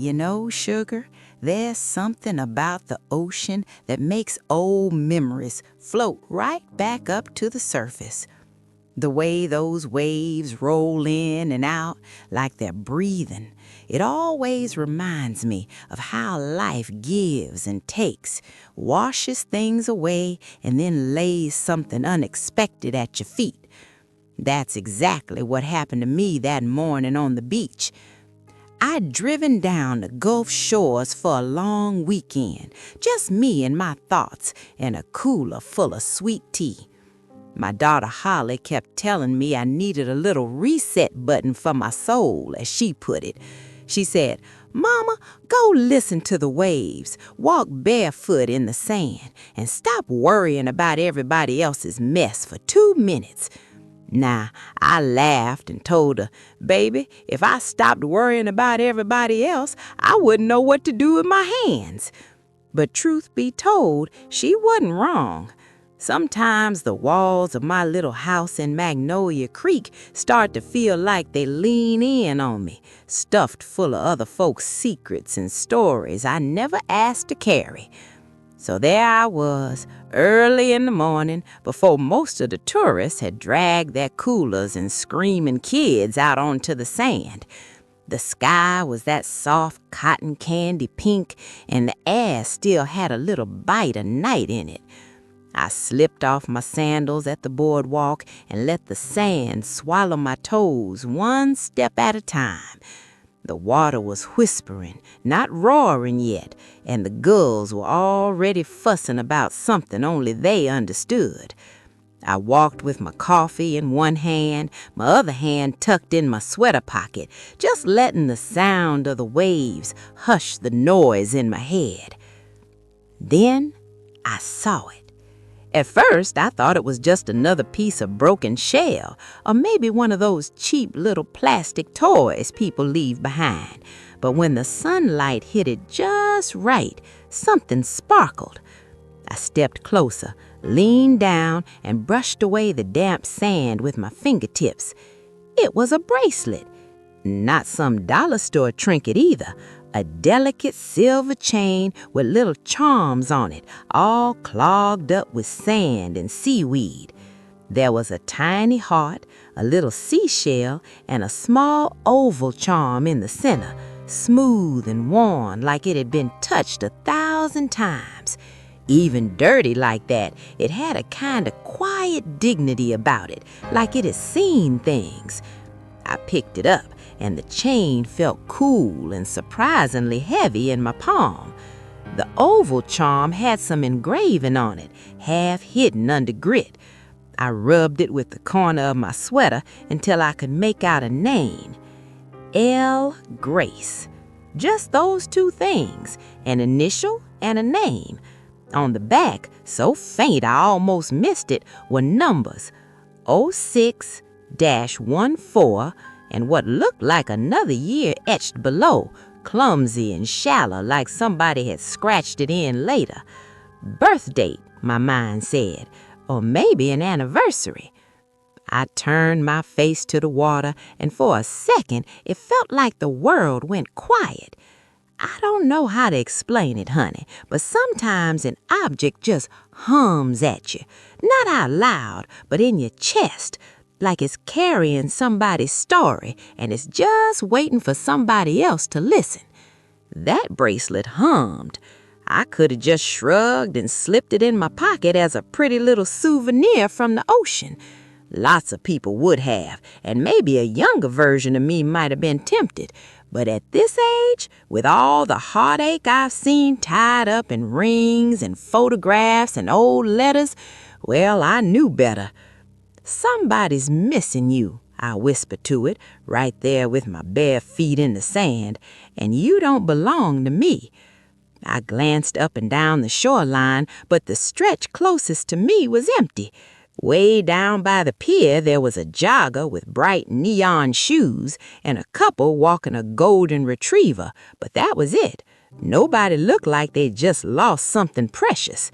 You know, Sugar, there's something about the ocean that makes old memories float right back up to the surface. The way those waves roll in and out like they're breathing, it always reminds me of how life gives and takes, washes things away, and then lays something unexpected at your feet. That's exactly what happened to me that morning on the beach. I'd driven down the Gulf Shores for a long weekend, just me and my thoughts and a cooler full of sweet tea. My daughter Holly kept telling me I needed a little reset button for my soul, as she put it. She said, "Mama, go listen to the waves, walk barefoot in the sand, and stop worrying about everybody else's mess for 2 minutes." Now, I laughed and told her, "Baby, if I stopped worrying about everybody else, I wouldn't know what to do with my hands." But truth be told, she wasn't wrong. Sometimes the walls of my little house in Magnolia Creek start to feel like they lean in on me, stuffed full of other folks' secrets and stories I never asked to carry. So there I was, early in the morning, before most of the tourists had dragged their coolers and screaming kids out onto the sand. The sky was that soft cotton candy pink, and the air still had a little bite of night in it. I slipped off my sandals at the boardwalk and let the sand swallow my toes one step at a time. The water was whispering, not roaring yet, and the gulls were already fussing about something only they understood. I walked with my coffee in one hand, my other hand tucked in my sweater pocket, just letting the sound of the waves hush the noise in my head. Then I saw it. At first, I thought it was just another piece of broken shell, or maybe one of those cheap little plastic toys people leave behind. But when the sunlight hit it just right, something sparkled. I stepped closer, leaned down, and brushed away the damp sand with my fingertips. It was a bracelet. Not some dollar store trinket either. A delicate silver chain with little charms on it, all clogged up with sand and seaweed. There was a tiny heart, a little seashell, and a small oval charm in the center, smooth and worn like it had been touched 1,000 times. Even dirty like that, it had a kind of quiet dignity about it, like it had seen things. I picked it up, and the chain felt cool and surprisingly heavy in my palm. The oval charm had some engraving on it, half hidden under grit. I rubbed it with the corner of my sweater until I could make out a name. L. Grace. Just those two things, an initial and a name. On the back, so faint I almost missed it, were numbers 06-14 and what looked like another year etched below, clumsy and shallow like somebody had scratched it in later. Birth date, my mind said, or maybe an anniversary. I turned my face to the water, and for a second it felt like the world went quiet. I don't know how to explain it, honey, but sometimes an object just hums at you, not out loud, but in your chest, like it's carrying somebody's story and it's just waiting for somebody else to listen. That bracelet hummed. I could have just shrugged and slipped it in my pocket as a pretty little souvenir from the ocean. Lots of people would have, and maybe a younger version of me might have been tempted. But at this age, with all the heartache I've seen tied up in rings and photographs and old letters, well, I knew better. "Somebody's missing you," I whispered to it, right there with my bare feet in the sand, "and you don't belong to me." I glanced up and down the shoreline, but the stretch closest to me was empty. Way down by the pier, there was a jogger with bright neon shoes and a couple walking a golden retriever, but that was it. Nobody looked like they'd just lost something precious.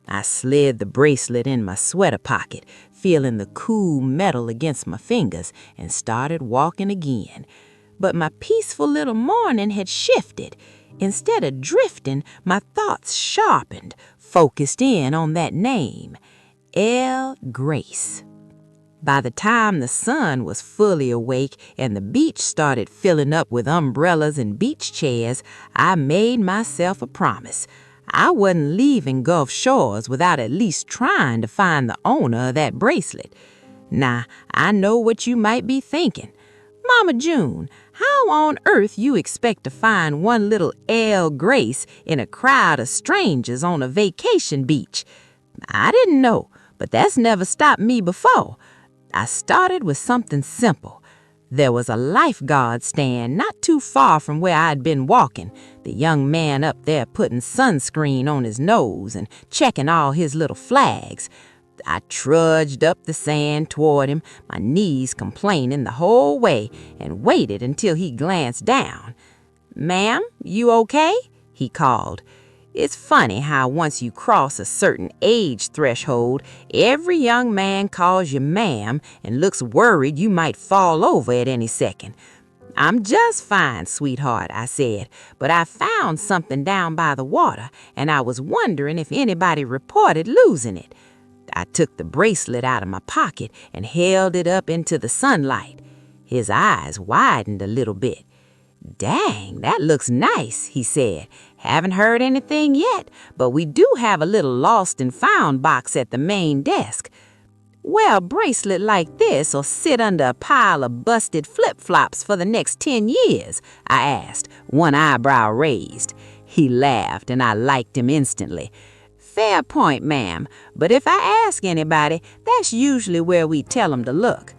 I slid the bracelet in my sweater pocket, feeling the cool metal against my fingers, and started walking again. But my peaceful little morning had shifted. Instead of drifting, my thoughts sharpened, focused in on that name, El Grace. By the time the sun was fully awake and the beach started filling up with umbrellas and beach chairs, I made myself a promise. I wasn't leaving Gulf Shores without at least trying to find the owner of that bracelet. Now, I know what you might be thinking. Mama June, how on earth you expect to find one little El Grace in a crowd of strangers on a vacation beach? I didn't know, but that's never stopped me before. I started with something simple. There was a lifeguard stand not too far from where I'd been walking, the young man up there putting sunscreen on his nose and checking all his little flags. I trudged up the sand toward him, my knees complaining the whole way, and waited until he glanced down. "Ma'am, you okay?" he called. It's funny how once you cross a certain age threshold, every young man calls you ma'am and looks worried you might fall over at any second. "I'm just fine, sweetheart," I said, "but I found something down by the water, and I was wondering if anybody reported losing it." I took the bracelet out of my pocket and held it up into the sunlight. His eyes widened a little bit. "Dang, that looks nice," he said. "Haven't heard anything yet, but we do have a little lost and found box at the main desk." "Well, a bracelet like this'll sit under a pile of busted flip-flops for the next 10 years, I asked, one eyebrow raised. He laughed, and I liked him instantly. "Fair point, ma'am, but if I ask anybody, that's usually where we tell 'em to look."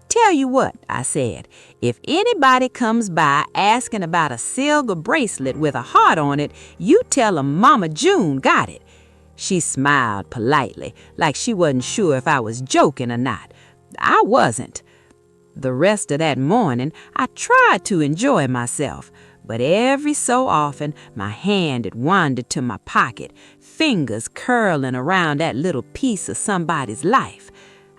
"Tell you what," I said, "if anybody comes by asking about a silver bracelet with a heart on it, you tell 'em Mama June got it." She smiled politely, like she wasn't sure if I was joking or not. I wasn't. The rest of that morning, I tried to enjoy myself, but every so often my hand had wandered to my pocket, fingers curling around that little piece of somebody's life.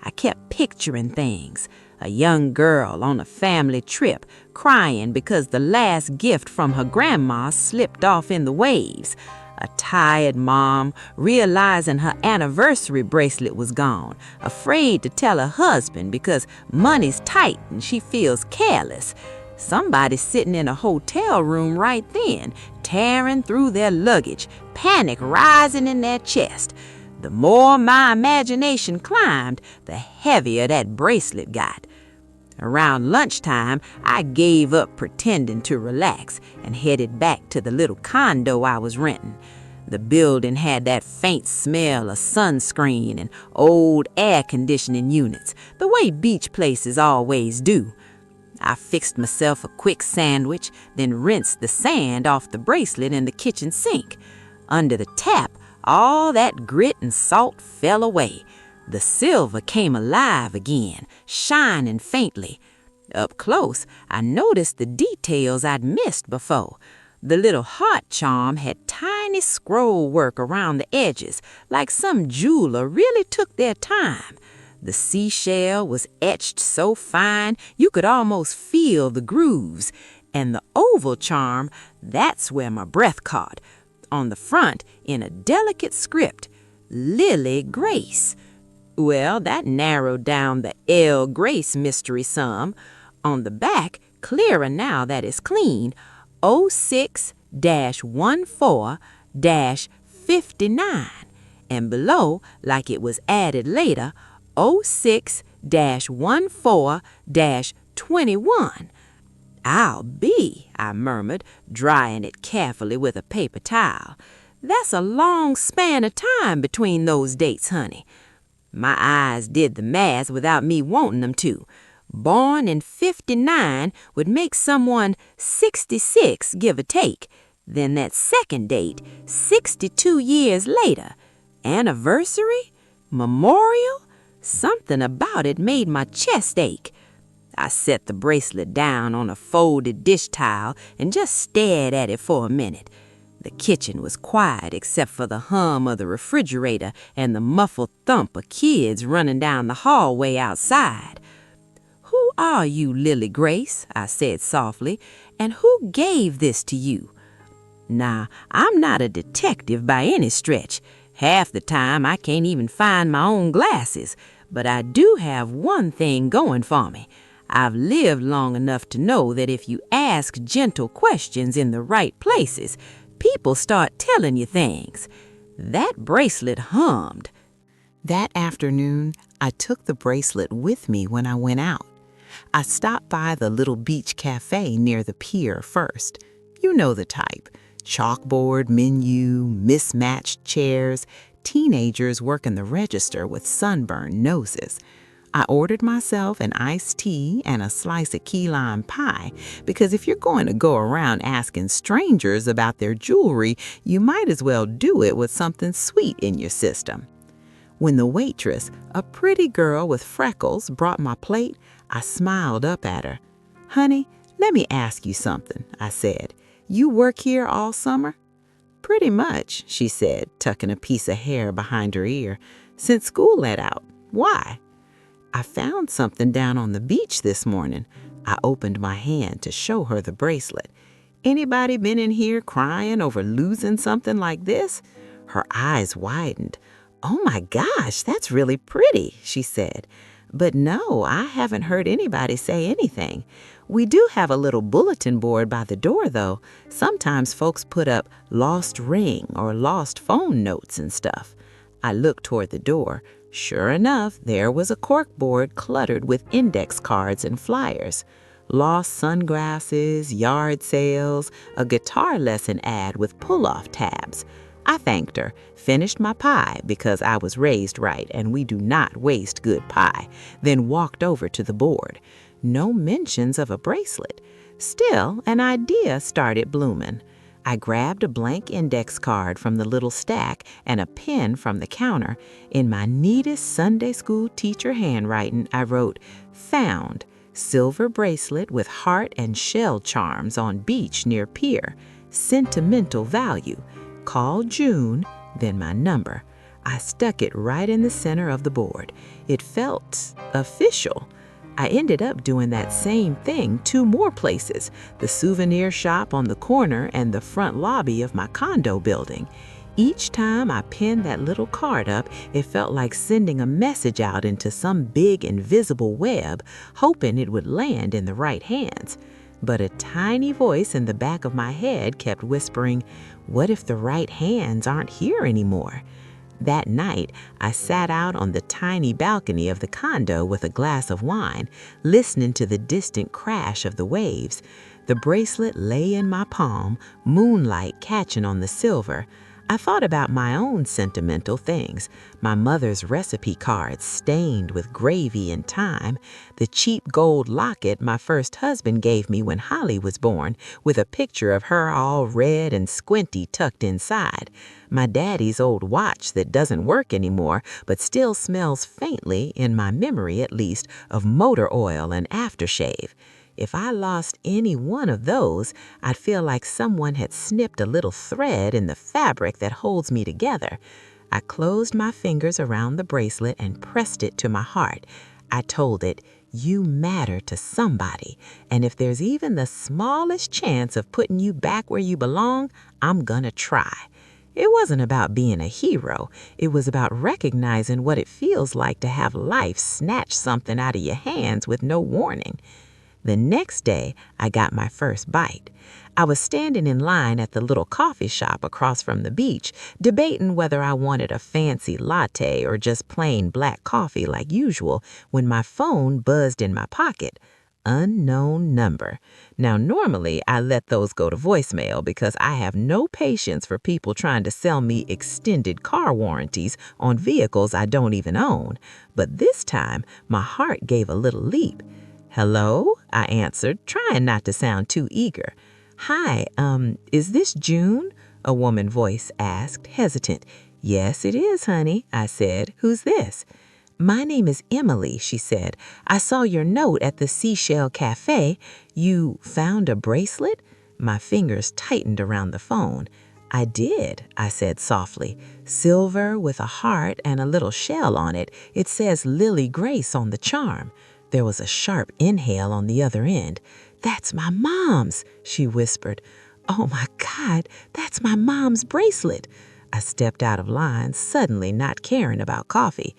I kept picturing things. A young girl on a family trip, crying because the last gift from her grandma slipped off in the waves. A tired mom realizing her anniversary bracelet was gone, afraid to tell her husband because money's tight and she feels careless. Somebody sitting in a hotel room right then, tearing through their luggage, panic rising in their chest. The more my imagination climbed, the heavier that bracelet got. Around lunchtime, I gave up pretending to relax and headed back to the little condo I was renting. The building had that faint smell of sunscreen and old air conditioning units, the way beach places always do. I fixed myself a quick sandwich, then rinsed the sand off the bracelet in the kitchen sink. Under the tap, all that grit and salt fell away. The silver came alive again, shining faintly. Up close, I noticed the details I'd missed before. The little heart charm had tiny scroll work around the edges, like some jeweler really took their time. The seashell was etched so fine you could almost feel the grooves. And the oval charm, that's where my breath caught. On the front, in a delicate script, Lily Grace. Well, that narrowed down the El Grace mystery some. On the back, clearer now that it's clean, 06-14-59. And below, like it was added later, 06-14-21. "I'll be," I murmured, drying it carefully with a paper towel. "That's a long span of time between those dates, honey." My eyes did the math without me wanting them to. Born in 59 would make someone 66, give or take. Then that second date, 62 years later. Anniversary? Memorial? Something about it made my chest ache. I set the bracelet down on a folded dish towel and just stared at it for a minute. The kitchen was quiet except for the hum of the refrigerator and the muffled thump of kids running down the hallway outside. "Who are you, Lily Grace?" I said softly. "And who gave this to you?" Now, I'm not a detective by any stretch. Half the time I can't even find my own glasses. But I do have one thing going for me. I've lived long enough to know that if you ask gentle questions in the right places, people start telling you things. That bracelet hummed. That afternoon, I took the bracelet with me when I went out. I stopped by the little beach cafe near the pier first. You know the type. Chalkboard menu, mismatched chairs, teenagers working the register with sunburned noses. I ordered myself an iced tea and a slice of key lime pie because if you're going to go around asking strangers about their jewelry, you might as well do it with something sweet in your system. When the waitress, a pretty girl with freckles, brought my plate, I smiled up at her. "Honey, let me ask you something," I said. "You work here all summer?" "Pretty much," she said, tucking a piece of hair behind her ear. "Since school let out. Why?" "I found something down on the beach this morning." I opened my hand to show her the bracelet. "Anybody been in here crying over losing something like this?" Her eyes widened. "Oh my gosh, that's really pretty," she said. "But no, I haven't heard anybody say anything. We do have a little bulletin board by the door, though. Sometimes folks put up lost ring or lost phone notes and stuff." I looked toward the door. Sure enough, there was a corkboard cluttered with index cards and flyers. Lost sunglasses, yard sales, a guitar lesson ad with pull-off tabs. I thanked her, finished my pie because I was raised right and we do not waste good pie, then walked over to the board. No mentions of a bracelet. Still, an idea started blooming. I grabbed a blank index card from the little stack and a pen from the counter. In my neatest Sunday school teacher handwriting, I wrote, "Found, silver bracelet with heart and shell charms on beach near pier. Sentimental value. Call June," then my number. I stuck it right in the center of the board. It felt official. I ended up doing that same thing 2 more places, the souvenir shop on the corner and the front lobby of my condo building. Each time I pinned that little card up, it felt like sending a message out into some big invisible web, hoping it would land in the right hands. But a tiny voice in the back of my head kept whispering, "What if the right hands aren't here anymore?" That night, I sat out on the tiny balcony of the condo with a glass of wine, listening to the distant crash of the waves. The bracelet lay in my palm, moonlight catching on the silver. I thought about my own sentimental things, my mother's recipe cards stained with gravy and thyme, the cheap gold locket my first husband gave me when Holly was born, with a picture of her all red and squinty tucked inside, my daddy's old watch that doesn't work anymore but still smells faintly, in my memory at least, of motor oil and aftershave. If I lost any one of those, I'd feel like someone had snipped a little thread in the fabric that holds me together. I closed my fingers around the bracelet and pressed it to my heart. I told it, "You matter to somebody, and if there's even the smallest chance of putting you back where you belong, I'm gonna try." It wasn't about being a hero. It was about recognizing what it feels like to have life snatch something out of your hands with no warning. The next day, I got my first bite. I was standing in line at the little coffee shop across from the beach, debating whether I wanted a fancy latte or just plain black coffee like usual, when my phone buzzed in my pocket. Unknown number. Now, normally, I let those go to voicemail because I have no patience for people trying to sell me extended car warranties on vehicles I don't even own. But this time, my heart gave a little leap. "Hello?" I answered, trying not to sound too eager. "Hi, is this June?" a woman voice asked, hesitant. "Yes, it is, honey," I said. "Who's this?" "My name is Emily," she said. "I saw your note at the Seashell Cafe. You found a bracelet?" My fingers tightened around the phone. "I did," I said softly. "Silver with a heart and a little shell on it. It says Lily Grace on the charm." There was a sharp inhale on the other end. "That's my mom's," she whispered. "Oh my God, that's my mom's bracelet." I stepped out of line, suddenly not caring about coffee.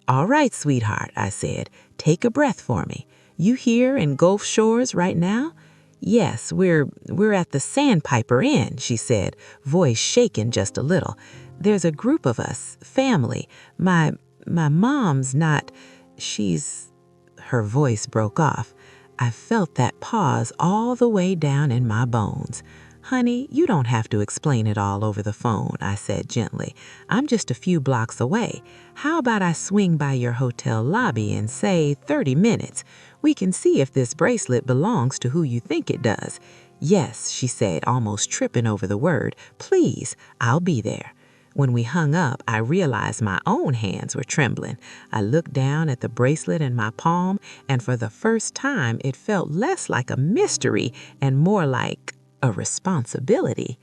"All right, sweetheart," I said, "take a breath for me. You here in Gulf Shores right now?" "Yes, we're at the Sandpiper Inn," she said, voice shaken just a little. "There's a group of us, family. My mom's not, she's—" Her voice broke off. I felt that pause all the way down in my bones. "Honey, you don't have to explain it all over the phone," I said gently. "I'm just a few blocks away. How about I swing by your hotel lobby in, say, 30 minutes? We can see if this bracelet belongs to who you think it does." "Yes," she said, almost tripping over the word. "Please, I'll be there." When we hung up, I realized my own hands were trembling. I looked down at the bracelet in my palm, and for the first time, it felt less like a mystery and more like a responsibility.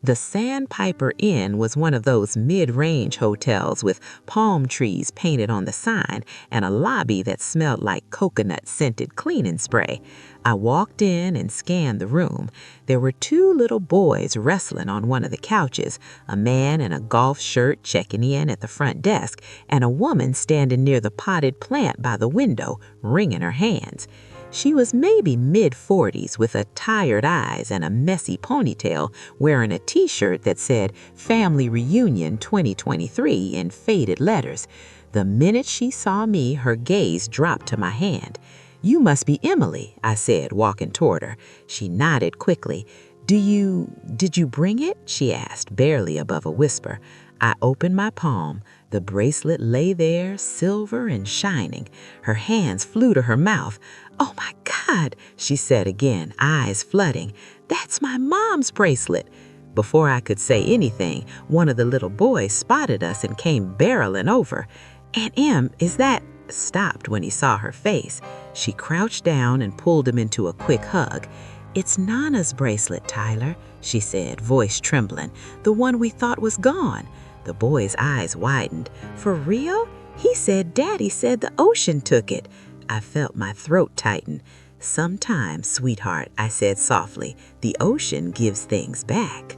The Sandpiper Inn was one of those mid-range hotels with palm trees painted on the sign and a lobby that smelled like coconut-scented cleaning spray. I walked in and scanned the room. There were 2 little boys wrestling on one of the couches, a man in a golf shirt checking in at the front desk, and a woman standing near the potted plant by the window, wringing her hands. She was maybe mid-40s with a tired eyes and a messy ponytail, wearing a t-shirt that said Family Reunion 2023 in faded letters. The minute she saw me, her gaze dropped to my hand. "You must be Emily," I said, walking toward her. She nodded quickly. Did you bring it?" she asked, barely above a whisper. I opened my palm. The bracelet lay there, silver and shining. Her hands flew to her mouth. "Oh my God," she said again, eyes flooding. "That's my mom's bracelet." Before I could say anything, one of the little boys spotted us and came barreling over. "Aunt Em, is that—" stopped when he saw her face. She crouched down and pulled him into a quick hug. "It's Nana's bracelet, Tyler," she said, voice trembling. "The one we thought was gone." The boy's eyes widened. "For real? He said Daddy said the ocean took it." I felt my throat tighten. "Sometimes, sweetheart," I said softly, "the ocean gives things back."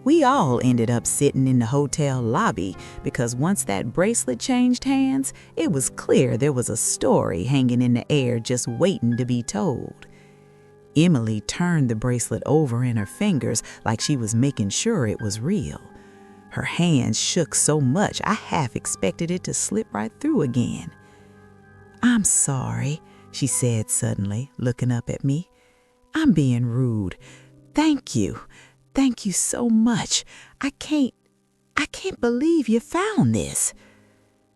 We all ended up sitting in the hotel lobby because once that bracelet changed hands, it was clear there was a story hanging in the air just waiting to be told. Emily turned the bracelet over in her fingers like she was making sure it was real. Her hands shook so much I half expected it to slip right through again. "I'm sorry," she said suddenly, looking up at me. "I'm being rude. Thank you. Thank you so much. I can't believe you found this."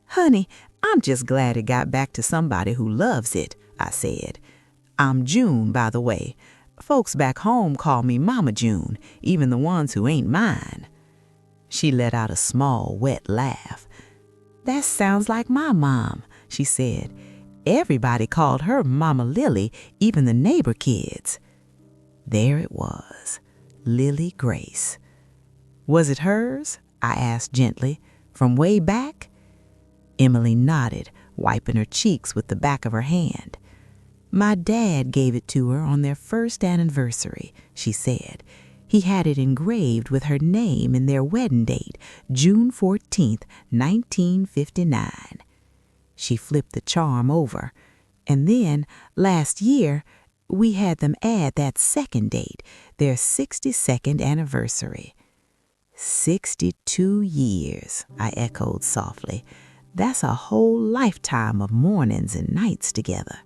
"Honey, I'm just glad it got back to somebody who loves it," I said. "I'm June, by the way. Folks back home call me Mama June, even the ones who ain't mine." She let out a small, wet laugh. "That sounds like my mom," she said. "Everybody called her Mama Lily, even the neighbor kids." There it was, Lily Grace. "Was it hers?" I asked gently. "From way back?" Emily nodded, wiping her cheeks with the back of her hand. "My dad gave it to her on their first anniversary," she said. "He had it engraved with her name and their wedding date, June 14th, 1959. She flipped the charm over. "And then, last year, we had them add that second date, their 62nd anniversary." 62 years, I echoed softly. "That's a whole lifetime of mornings and nights together."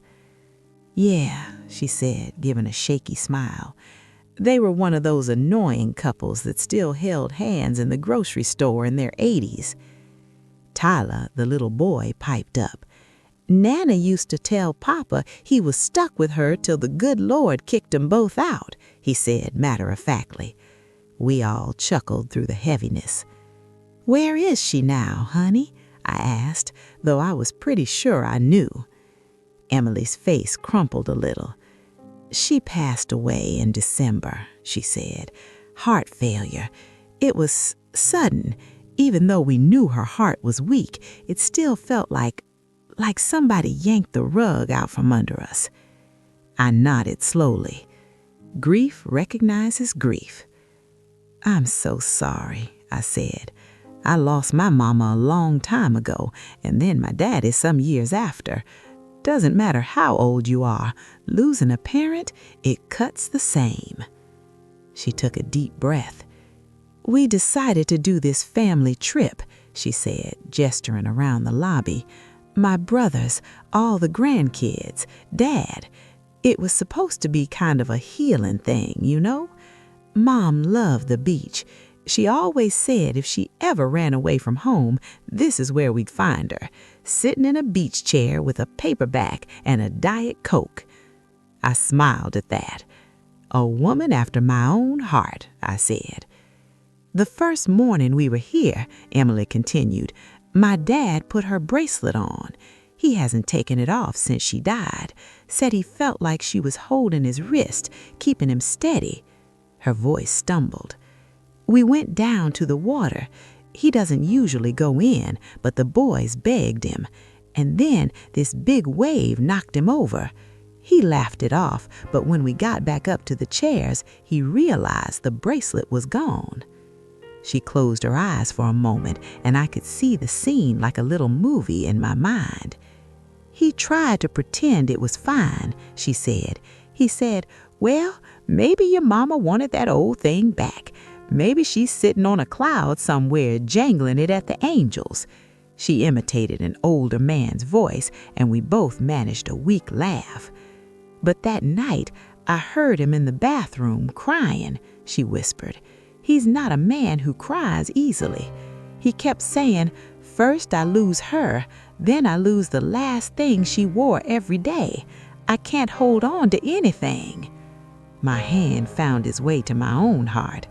"Yeah," she said, giving a shaky smile. "They were one of those annoying couples that still held hands in the grocery store in their 80s. Tyler, the little boy, piped up. "Nana used to tell Papa he was stuck with her till the good Lord kicked 'em both out," he said matter-of-factly. We all chuckled through the heaviness. "Where is she now, honey?" I asked, though I was pretty sure I knew. Emily's face crumpled a little. "She passed away in December," she said. "Heart failure. It was sudden. Even though we knew her heart was weak, it still felt like like somebody yanked the rug out from under us. I nodded slowly. Grief recognizes grief. I'm so sorry, I said. I lost my mama a long time ago, and then my daddy some years after. Doesn't matter how old you are, losing a parent, it cuts the same. She took a deep breath. We decided to do this family trip, she said, gesturing around the lobby. My brothers, all the grandkids, Dad. It was supposed to be kind of a healing thing, you know? Mom loved the beach. She always said if she ever ran away from home, this is where we'd find her, sitting in a beach chair with a paperback and a Diet Coke. I smiled at that. A woman after my own heart, I said. The first morning we were here, Emily continued, my dad put her bracelet on. He hasn't taken it off since she died. Said he felt like she was holding his wrist, keeping him steady. Her voice stumbled. We went down to the water. He doesn't usually go in, but the boys begged him. And then this big wave knocked him over. He laughed it off, but when we got back up to the chairs, he realized the bracelet was gone. She closed her eyes for a moment, and I could see the scene like a little movie in my mind. He tried to pretend it was fine, she said. He said, well, maybe your mama wanted that old thing back. Maybe she's sitting on a cloud somewhere jangling it at the angels. She imitated an older man's voice, and we both managed a weak laugh. But that night, I heard him in the bathroom crying, she whispered. He's not a man who cries easily. He kept saying, first I lose her, then I lose the last thing she wore every day. I can't hold on to anything. My hand found its way to my own heart.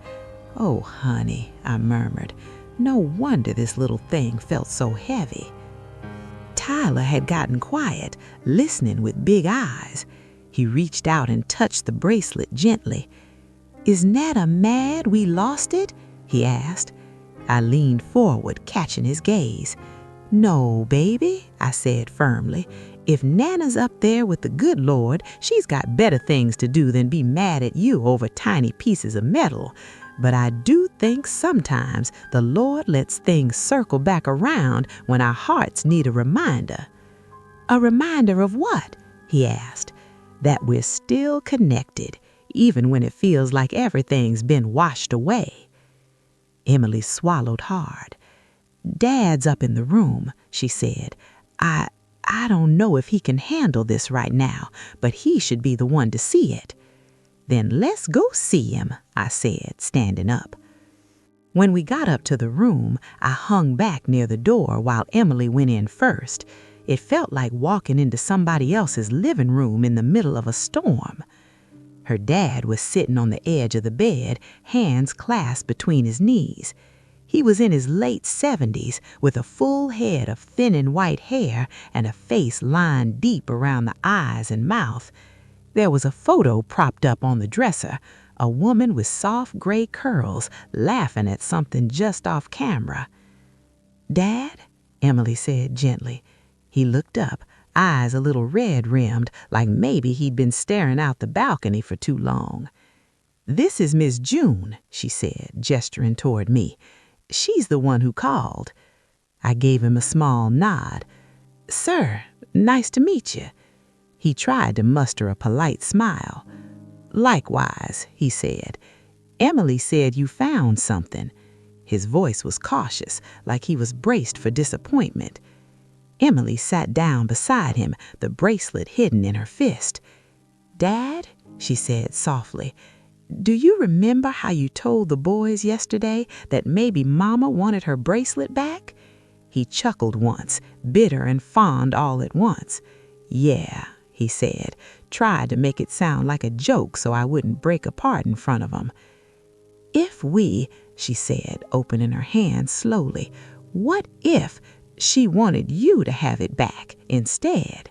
Oh, honey, I murmured. No wonder this little thing felt so heavy. Tyler had gotten quiet, listening with big eyes. He reached out and touched the bracelet gently. Is Nana mad we lost it? He asked. I leaned forward, catching his gaze. No, baby, I said firmly. If Nana's up there with the good Lord, she's got better things to do than be mad at you over tiny pieces of metal. But I do think sometimes the Lord lets things circle back around when our hearts need a reminder. A reminder of what? He asked. That we're still connected, even when it feels like everything's been washed away. Emily swallowed hard. Dad's up in the room, she said. I don't know if he can handle this right now, but he should be the one to see it. Then let's go see him, I said, standing up. When we got up to the room, I hung back near the door while Emily went in first. It felt like walking into somebody else's living room in the middle of a storm. Her dad was sitting on the edge of the bed, hands clasped between his knees. He was in his late 70s with a full head of thinning white hair and a face lined deep around the eyes and mouth. There was a photo propped up on the dresser, a woman with soft gray curls laughing at something just off camera. Dad, Emily said gently. He looked up, eyes a little red-rimmed, like maybe he'd been staring out the balcony for too long. This is Miss June, she said, gesturing toward me. She's the one who called. I gave him a small nod. Sir, nice to meet you. He tried to muster a polite smile. Likewise, he said. Emily said you found something. His voice was cautious, like he was braced for disappointment. Emily sat down beside him, the bracelet hidden in her fist. Dad, she said softly, do you remember how you told the boys yesterday that maybe Mama wanted her bracelet back? He chuckled once, bitter and fond all at once. Yeah, he said, tried to make it sound like a joke so I wouldn't break apart in front of him. If we, she said, opening her hand slowly, what if she wanted you to have it back instead?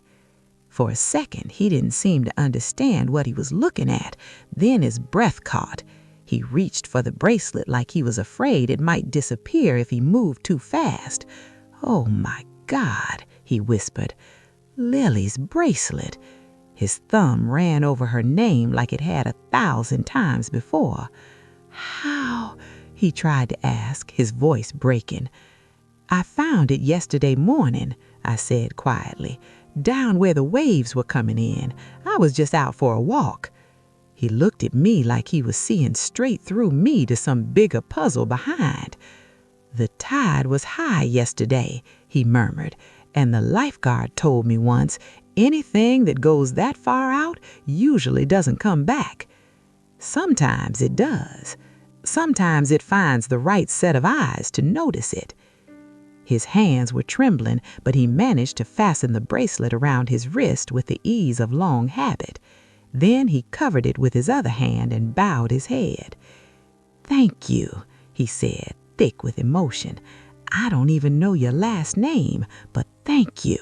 For a second, he didn't seem to understand what he was looking at. Then his breath caught. He reached for the bracelet like he was afraid it might disappear if he moved too fast. Oh, my God, he whispered. Lily's bracelet. His thumb ran over her name like it had 1,000 times before. How? He tried to ask, his voice breaking. I found it yesterday morning, I said quietly, down where the waves were coming in. I was just out for a walk. He looked at me like he was seeing straight through me to some bigger puzzle behind. The tide was high yesterday, he murmured, and the lifeguard told me once, anything that goes that far out usually doesn't come back. Sometimes it does. Sometimes it finds the right set of eyes to notice it. His hands were trembling, but he managed to fasten the bracelet around his wrist with the ease of long habit. Then he covered it with his other hand and bowed his head. Thank you, he said, thick with emotion. I don't even know your last name, but thank you.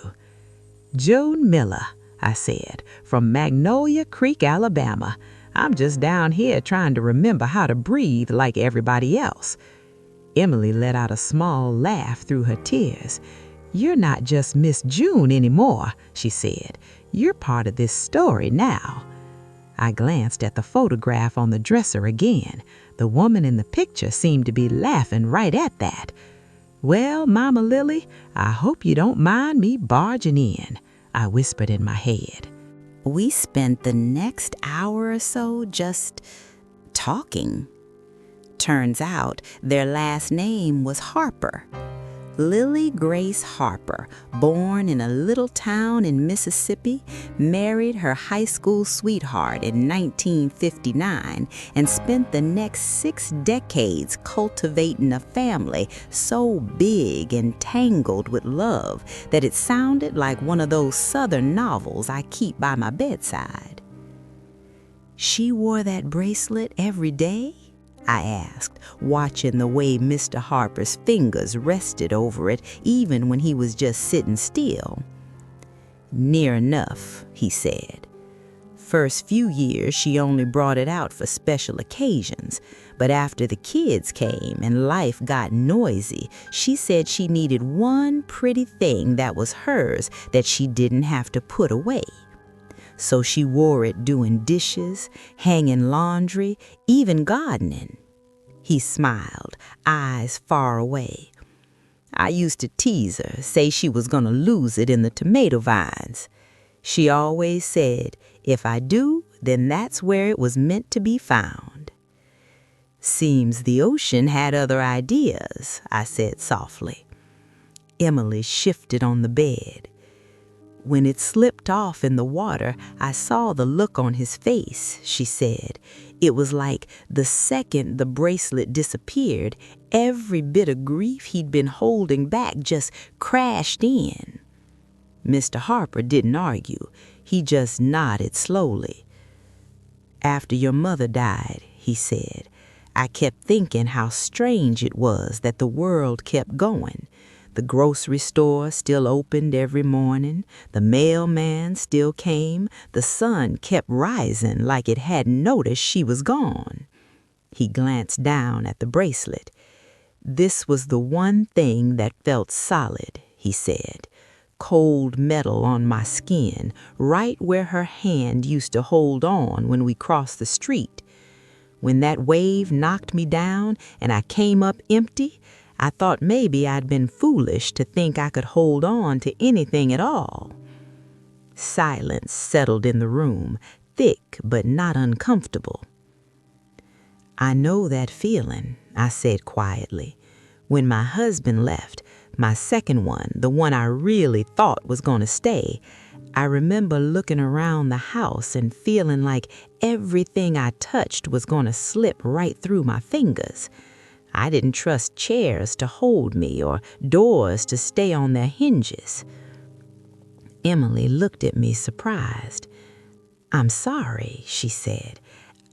Joan Miller, I said, from Magnolia Creek, Alabama. I'm just down here trying to remember how to breathe like everybody else. Emily let out a small laugh through her tears. You're not just Miss June anymore, she said. You're part of this story now. I glanced at the photograph on the dresser again. The woman in the picture seemed to be laughing right at that. Well, Mama Lily, I hope you don't mind me barging in, I whispered in my head. We spent the next hour or so just talking. Turns out their last name was Harper. Lily Grace Harper, born in a little town in Mississippi, married her high school sweetheart in 1959 and spent the next 6 decades cultivating a family so big and tangled with love that it sounded like one of those Southern novels I keep by my bedside. She wore that bracelet every day? I asked, watching the way Mr. Harper's fingers rested over it even when he was just sitting still. Near enough, he said. First few years she only brought it out for special occasions, but after the kids came and life got noisy, she said she needed one pretty thing that was hers that she didn't have to put away. So she wore it doing dishes, hanging laundry, even gardening. He smiled, eyes far away. I used to tease her, say she was going to lose it in the tomato vines. She always said, if I do, then that's where it was meant to be found. Seems the ocean had other ideas, I said softly. Emily shifted on the bed. When it slipped off in the water, I saw the look on his face, she said. It was like the second the bracelet disappeared, every bit of grief he'd been holding back just crashed in. Mr. Harper didn't argue. He just nodded slowly. After your mother died, he said, I kept thinking how strange it was that the world kept going. The grocery store still opened every morning. The mailman still came. The sun kept rising like it hadn't noticed she was gone. He glanced down at the bracelet. This was the one thing that felt solid, he said. Cold metal on my skin, right where her hand used to hold on when we crossed the street. When that wave knocked me down and I came up empty, I thought maybe I'd been foolish to think I could hold on to anything at all. Silence settled in the room, thick but not uncomfortable. I know that feeling, I said quietly. When my husband left, my second one, the one I really thought was going to stay, I remember looking around the house and feeling like everything I touched was going to slip right through my fingers. I didn't trust chairs to hold me or doors to stay on their hinges. Emily looked at me surprised. I'm sorry, she said.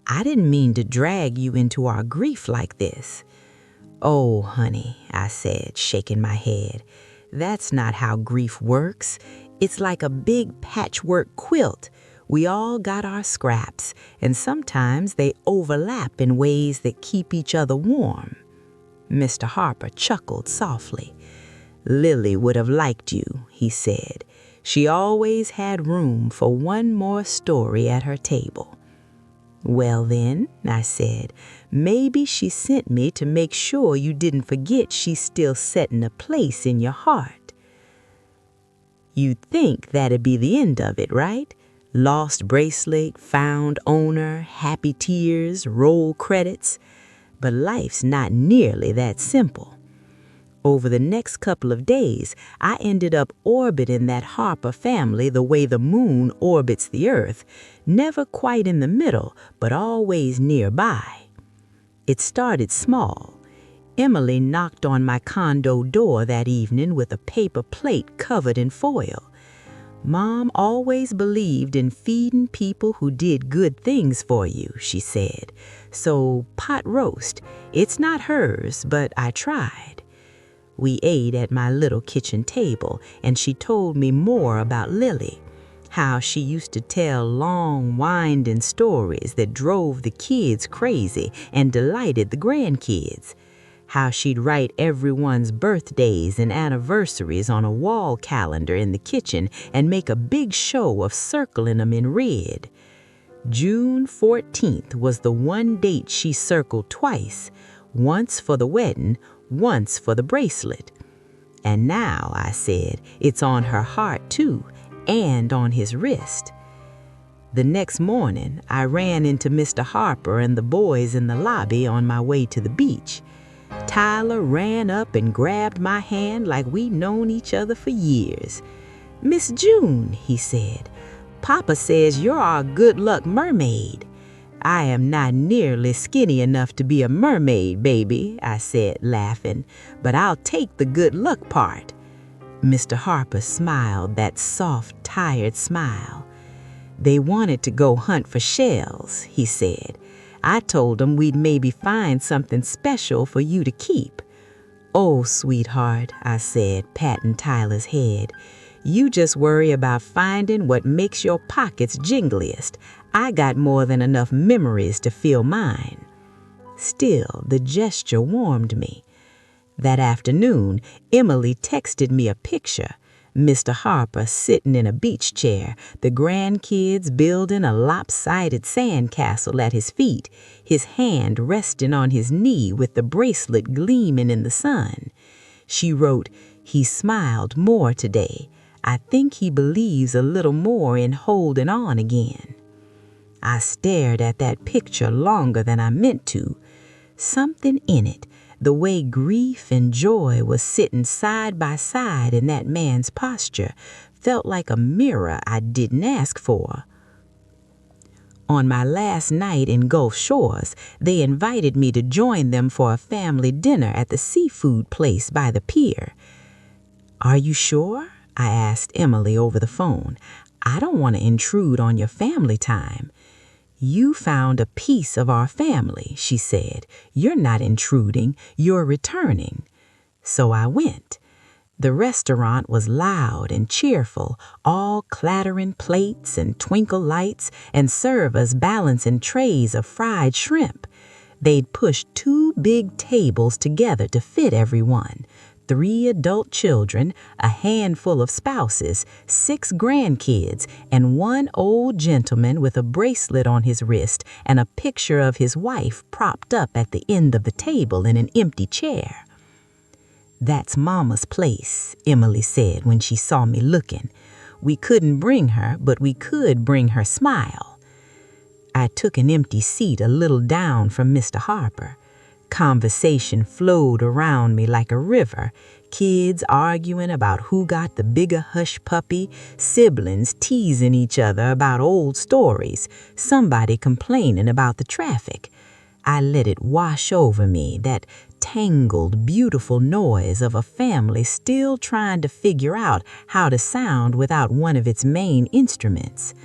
I didn't mean to drag you into our grief like this. Oh, honey, I said, shaking my head. That's not how grief works. It's like a big patchwork quilt. We all got our scraps, and sometimes they overlap in ways that keep each other warm. Mr. Harper chuckled softly. Lily would have liked you, he said. She always had room for one more story at her table. Well then, I said, maybe she sent me to make sure you didn't forget she's still setting a place in your heart. You'd think that'd be the end of it, right? Lost bracelet, found owner, happy tears, roll credits. But life's not nearly that simple. Over the next couple of days, I ended up orbiting that Harper family the way the moon orbits the earth, never quite in the middle, but always nearby. It started small. Emily knocked on my condo door that evening with a paper plate covered in foil. Mom always believed in feeding people who did good things for you, she said. So pot roast, it's not hers, but I tried. We ate at my little kitchen table, and she told me more about Lily, how she used to tell long, winding stories that drove the kids crazy and delighted the grandkids, how she'd write everyone's birthdays and anniversaries on a wall calendar in the kitchen and make a big show of circling them in red. June 14th was the one date she circled twice, once for the wedding, once for the bracelet. And now, I said, it's on her heart too, and on his wrist. The next morning, I ran into Mr. Harper and the boys in the lobby on my way to the beach. Tyler ran up and grabbed my hand like we'd known each other for years. "Miss June," he said, "Papa says you're our good luck mermaid." "I am not nearly skinny enough to be a mermaid, baby," I said, laughing, "but I'll take the good luck part." Mr. Harper smiled that soft, tired smile. "They wanted to go hunt for shells," he said. "I told them we'd maybe find something special for you to keep." "Oh, sweetheart," I said, patting Tyler's head, "you just worry about finding what makes your pockets jingliest. I got more than enough memories to fill mine." Still, the gesture warmed me. That afternoon, Emily texted me a picture. Mr. Harper sitting in a beach chair, the grandkids building a lopsided sandcastle at his feet, his hand resting on his knee with the bracelet gleaming in the sun. She wrote, "He smiled more today. I think he believes a little more in holding on again." I stared at that picture longer than I meant to. Something in it, the way grief and joy was sitting side by side in that man's posture, felt like a mirror I didn't ask for. On my last night in Gulf Shores, they invited me to join them for a family dinner at the seafood place by the pier. "Are you sure?" I asked Emily over the phone. "I don't want to intrude on your family time." "You found a piece of our family," she said. "You're not intruding, you're returning." So I went. The restaurant was loud and cheerful, all clattering plates and twinkle lights and servers balancing trays of fried shrimp. They'd pushed 2 big tables together to fit everyone. 3 adult children, a handful of spouses, 6 grandkids, and 1 old gentleman with a bracelet on his wrist and a picture of his wife propped up at the end of the table in an empty chair. "That's Mama's place," Emily said when she saw me looking. "We couldn't bring her, but we could bring her smile." I took an empty seat a little down from Mr. Harper. Conversation flowed around me like a river, kids arguing about who got the bigger hush puppy, siblings teasing each other about old stories, somebody complaining about the traffic. I let it wash over me, that tangled, beautiful noise of a family still trying to figure out how to sound without one of its main instruments.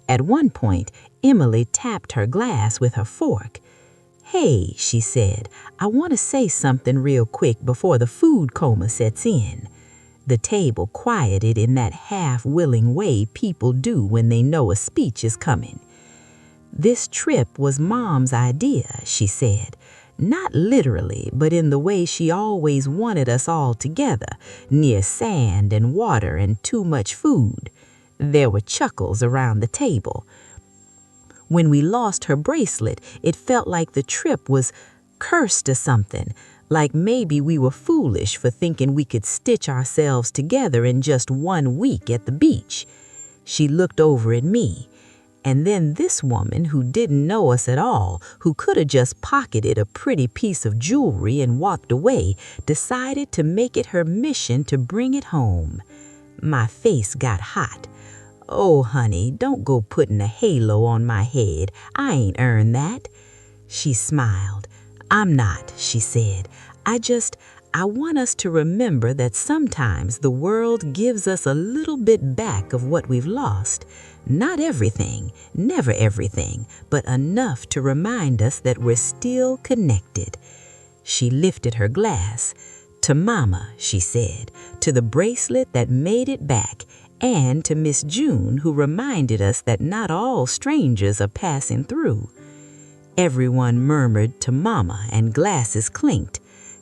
At one point, Emily tapped her glass with her fork. "Hey," she said, "I want to say something real quick before the food coma sets in." The table quieted in that half-willing way people do when they know a speech is coming. "This trip was Mom's idea," she said. Not literally, but in the way she always wanted us all together, near sand and water and too much food. There were chuckles around the table. When we lost her bracelet, it felt like the trip was cursed or something, like maybe we were foolish for thinking we could stitch ourselves together in just 1 week at the beach. She looked over at me, and then this woman who didn't know us at all, who could have just pocketed a pretty piece of jewelry and walked away, decided to make it her mission to bring it home. My face got hot. "Oh, honey, don't go putting a halo on my head. I ain't earned that." She smiled. "I'm not," she said. I want us to remember that sometimes the world gives us a little bit back of what we've lost. Not everything, never everything, but enough to remind us that we're still connected." She lifted her glass. "To Mama," she said, "to the bracelet that made it back, and to Miss June, who reminded us that not all strangers are passing through." Everyone murmured "to Mama," and glasses clinked.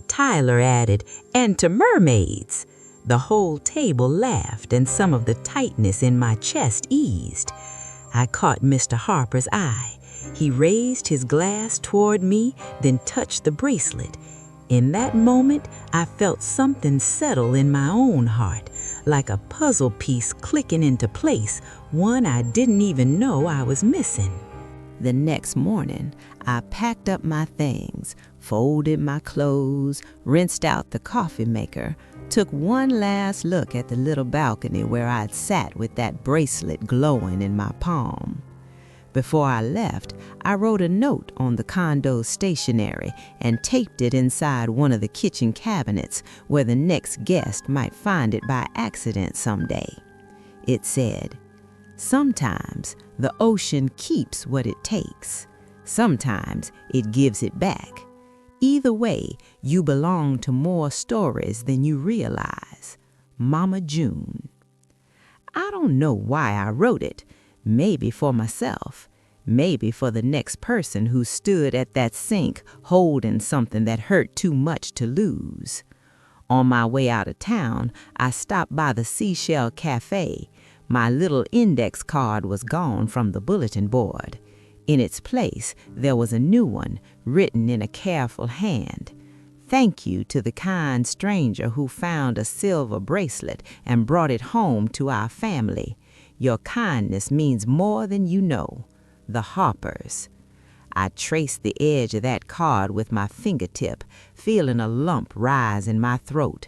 Tyler added, "and to mermaids." The whole table laughed, and some of the tightness in my chest eased. I caught Mr. Harper's eye. He raised his glass toward me, then touched the bracelet. In that moment, I felt something settle in my own heart, like a puzzle piece clicking into place, one I didn't even know I was missing. The next morning, I packed up my things, folded my clothes, rinsed out the coffee maker, took one last look at the little balcony where I'd sat with that bracelet glowing in my palm. Before I left, I wrote a note on the condo's stationery and taped it inside one of the kitchen cabinets where the next guest might find it by accident someday. It said, "Sometimes the ocean keeps what it takes. Sometimes it gives it back. Either way, you belong to more stories than you realize. Mama June." I don't know why I wrote it. Maybe for myself. Maybe for the next person who stood at that sink holding something that hurt too much to lose. On my way out of town, I stopped by the Seashell Cafe. My little index card was gone from the bulletin board. In its place, there was a new one, written in a careful hand. "Thank you to the kind stranger who found a silver bracelet and brought it home to our family. Your kindness means more than you know. The Harpers." I traced the edge of that card with my fingertip, feeling a lump rise in my throat.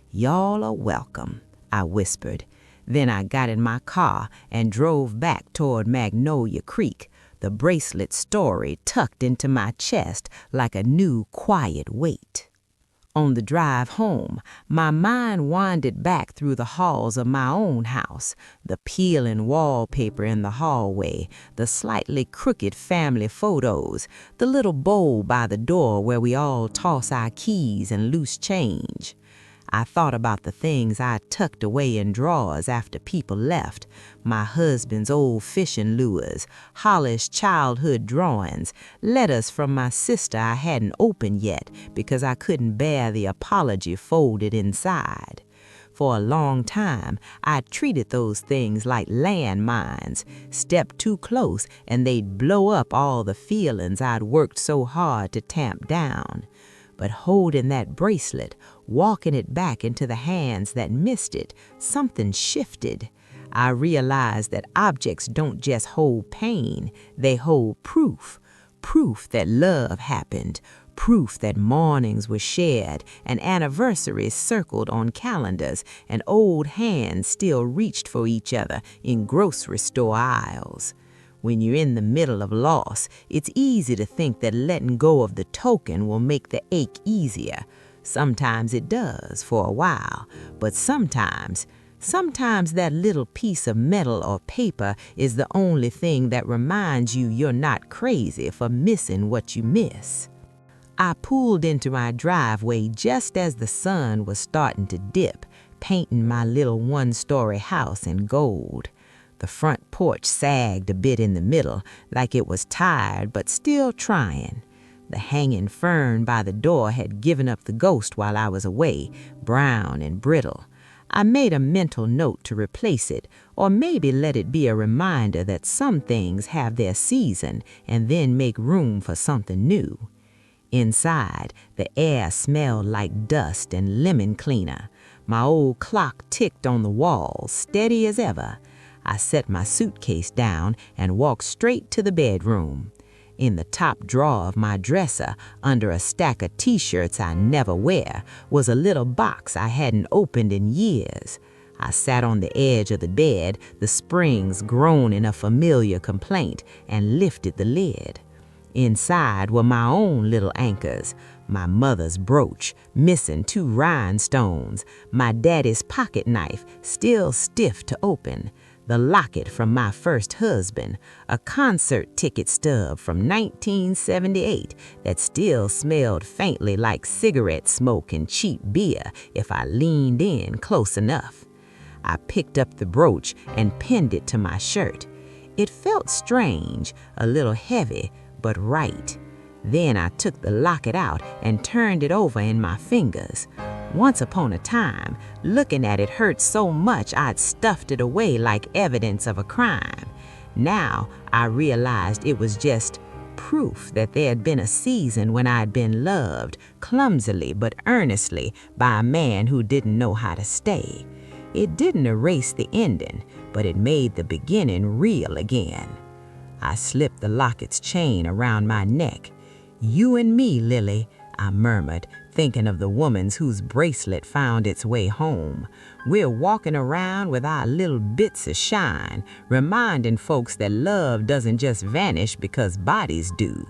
"Y'all are welcome," I whispered. Then I got in my car and drove back toward Magnolia Creek, the bracelet story tucked into my chest like a new quiet weight. On the drive home, my mind wandered back through the halls of my own house, the peeling wallpaper in the hallway, the slightly crooked family photos, the little bowl by the door where we all toss our keys and loose change. I thought about the things I tucked away in drawers after people left, my husband's old fishing lures, Holly's childhood drawings, letters from my sister I hadn't opened yet because I couldn't bear the apology folded inside. For a long time, I treated those things like landmines. Step too close and they'd blow up all the feelings I'd worked so hard to tamp down. But holding that bracelet, walking it back into the hands that missed it, something shifted. I realized that objects don't just hold pain, they hold proof. Proof that love happened, proof that mornings were shared and anniversaries circled on calendars and old hands still reached for each other in grocery store aisles. When you're in the middle of loss, it's easy to think that letting go of the token will make the ache easier. Sometimes it does for a while, but sometimes that little piece of metal or paper is the only thing that reminds you you're not crazy for missing what you miss. I pulled into my driveway just as the sun was starting to dip, painting my little one-story house in gold. The front porch sagged a bit in the middle, like it was tired but still trying. The hanging fern by the door had given up the ghost while I was away, brown and brittle. I made a mental note to replace it, or maybe let it be a reminder that some things have their season and then make room for something new. Inside, the air smelled like dust and lemon cleaner. My old clock ticked on the wall, steady as ever. I set my suitcase down and walked straight to the bedroom. In the top drawer of my dresser, under a stack of t-shirts I never wear, was a little box I hadn't opened in years. I sat on the edge of the bed, the springs groaning a familiar complaint, and lifted the lid. Inside were my own little anchors, my mother's brooch, missing 2 rhinestones, my daddy's pocket knife, still stiff to open, the locket from my first husband, a concert ticket stub from 1978 that still smelled faintly like cigarette smoke and cheap beer if I leaned in close enough. I picked up the brooch and pinned it to my shirt. It felt strange, a little heavy, but right. Then I took the locket out and turned it over in my fingers. Once upon a time, looking at it hurt so much I'd stuffed it away like evidence of a crime. Now I realized it was just proof that there had been a season when I'd been loved, clumsily but earnestly, by a man who didn't know how to stay. It didn't erase the ending, but it made the beginning real again. I slipped the locket's chain around my neck. "You and me, Lily," I murmured, thinking of the woman's whose bracelet found its way home. We're walking around with our little bits of shine, reminding folks that love doesn't just vanish because bodies do.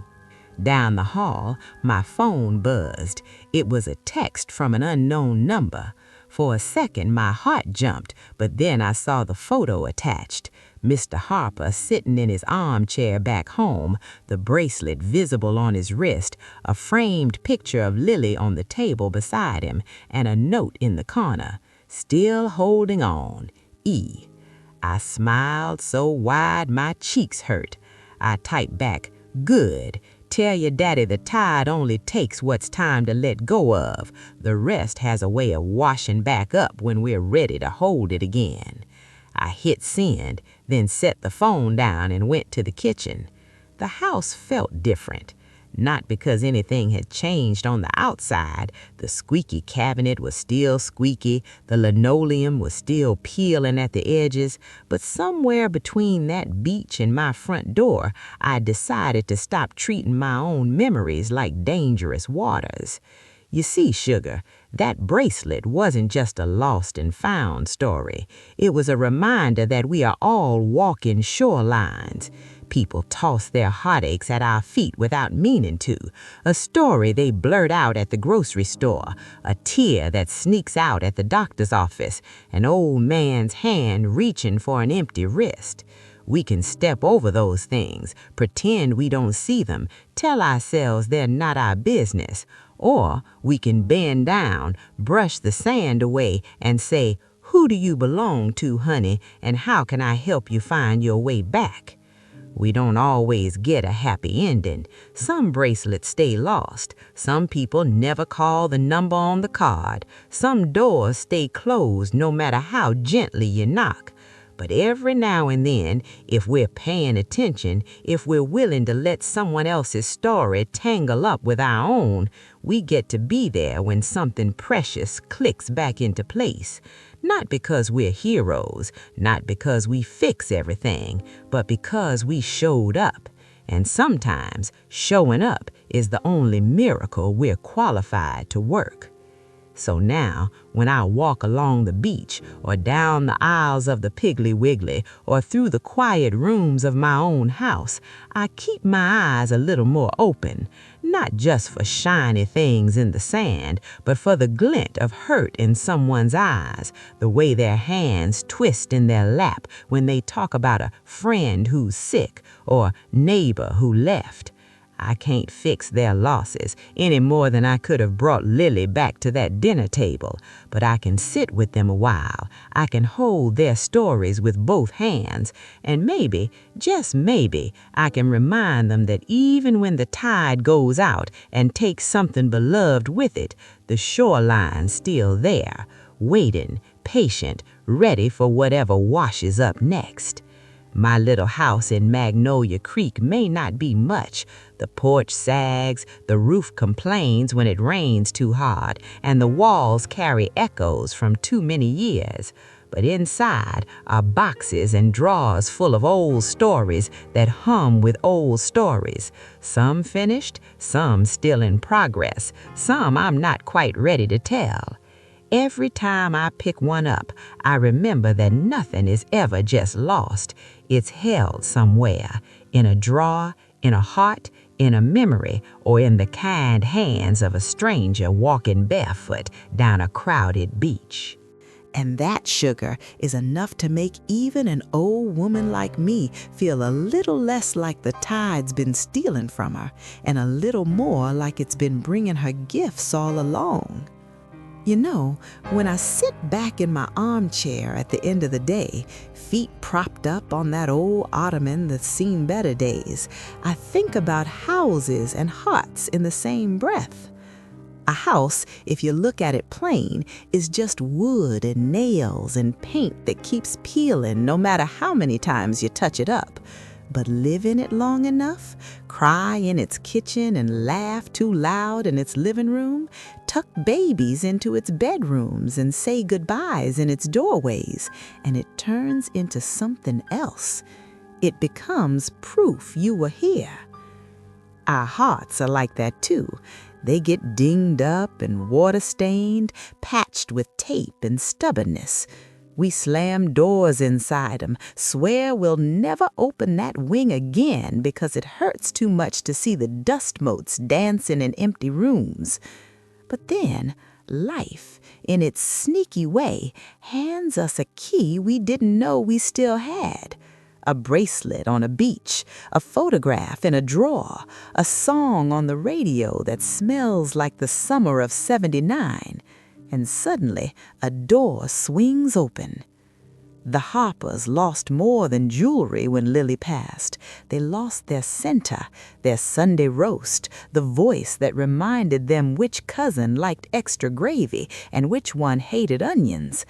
Down the hall, my phone buzzed. It was a text from an unknown number. For a second, my heart jumped, but then I saw the photo attached. Mr. Harper sitting in his armchair back home, the bracelet visible on his wrist, a framed picture of Lily on the table beside him, and a note in the corner, "Still holding on, E." I smiled so wide my cheeks hurt. I typed back, "Good. Tell your daddy the tide only takes what's time to let go of. The rest has a way of washing back up when we're ready to hold it again." I hit send, then set the phone down and went to the kitchen. The house felt different. Not because anything had changed on the outside. The squeaky cabinet was still squeaky, the linoleum was still peeling at the edges, but somewhere between that beach and my front door, I decided to stop treating my own memories like dangerous waters. You see, sugar, that bracelet wasn't just a lost and found story. It was a reminder that we are all walking shorelines. People toss their heartaches at our feet without meaning to. A story they blurt out at the grocery store. A tear that sneaks out at the doctor's office. An old man's hand reaching for an empty wrist. We can step over those things, pretend we don't see them, tell ourselves they're not our business. Or we can bend down, brush the sand away, and say, "Who do you belong to, honey, and how can I help you find your way back?" We don't always get a happy ending. Some bracelets stay lost. Some people never call the number on the card. Some doors stay closed no matter how gently you knock. But every now and then, if we're paying attention, if we're willing to let someone else's story tangle up with our own, we get to be there when something precious clicks back into place. Not because we're heroes, not because we fix everything, but because we showed up. And sometimes showing up is the only miracle we're qualified to work. So now, when I walk along the beach, or down the aisles of the Piggly Wiggly, or through the quiet rooms of my own house, I keep my eyes a little more open, not just for shiny things in the sand, but for the glint of hurt in someone's eyes, the way their hands twist in their lap when they talk about a friend who's sick or neighbor who left. I can't fix their losses any more than I could have brought Lily back to that dinner table, but I can sit with them a while. I can hold their stories with both hands, and maybe, just maybe, I can remind them that even when the tide goes out and takes something beloved with it, the shoreline's still there, waiting, patient, ready for whatever washes up next. My little house in Magnolia Creek may not be much. The porch sags, the roof complains when it rains too hard, and the walls carry echoes from too many years. But inside are boxes and drawers full of old stories that hum with old stories. Some finished, some still in progress, some I'm not quite ready to tell. Every time I pick one up, I remember that nothing is ever just lost. It's held somewhere, in a drawer, in a heart, in a memory, or in the kind hands of a stranger walking barefoot down a crowded beach. And that sugar is enough to make even an old woman like me feel a little less like the tide's been stealing from her, and a little more like it's been bringing her gifts all along. You know, when I sit back in my armchair at the end of the day, feet propped up on that old ottoman that's seen better days, I think about houses and hearts in the same breath. A house, if you look at it plain, is just wood and nails and paint that keeps peeling no matter how many times you touch it up. But live in it long enough, cry in its kitchen and laugh too loud in its living room, tuck babies into its bedrooms and say goodbyes in its doorways, and it turns into something else. It becomes proof you were here. Our hearts are like that too. They get dinged up and water-stained, patched with tape and stubbornness. We slam doors inside them, swear we'll never open that wing again because it hurts too much to see the dust motes dancing in empty rooms. But then, life, in its sneaky way, hands us a key we didn't know we still had. A bracelet on a beach, a photograph in a drawer, a song on the radio that smells like the summer of '79. And suddenly a door swings open. The Harpers lost more than jewelry when Lily passed. They lost their center, their Sunday roast, the voice that reminded them which cousin liked extra gravy and which one hated onions.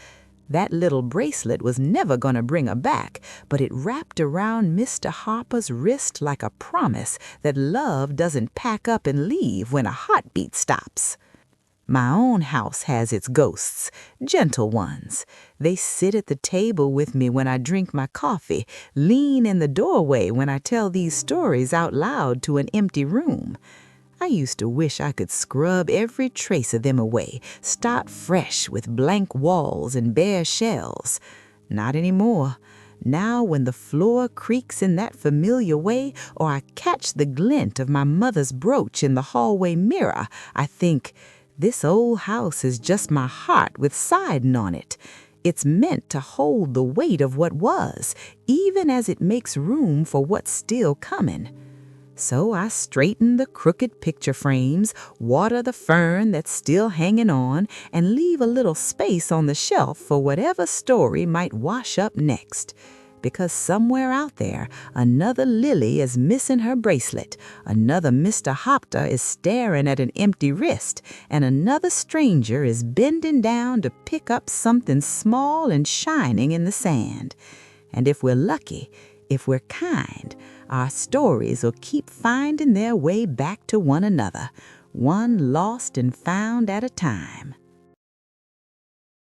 That little bracelet was never going to bring her back, but it wrapped around Mr. Harper's wrist like a promise that love doesn't pack up and leave when a heartbeat stops. My own house has its ghosts, gentle ones. They sit at the table with me when I drink my coffee, lean in the doorway when I tell these stories out loud to an empty room. I used to wish I could scrub every trace of them away, start fresh with blank walls and bare shells. Not anymore. Now when the floor creaks in that familiar way, or I catch the glint of my mother's brooch in the hallway mirror, I think, this old house is just my heart with siding on it. It's meant to hold the weight of what was, even as it makes room for what's still coming. So I straighten the crooked picture frames, water the fern that's still hanging on, and leave a little space on the shelf for whatever story might wash up next. Because somewhere out there, another Lily is missing her bracelet, another Mr. Hopter is staring at an empty wrist, and another stranger is bending down to pick up something small and shining in the sand. And if we're lucky, if we're kind, our stories will keep finding their way back to one another, one lost and found at a time.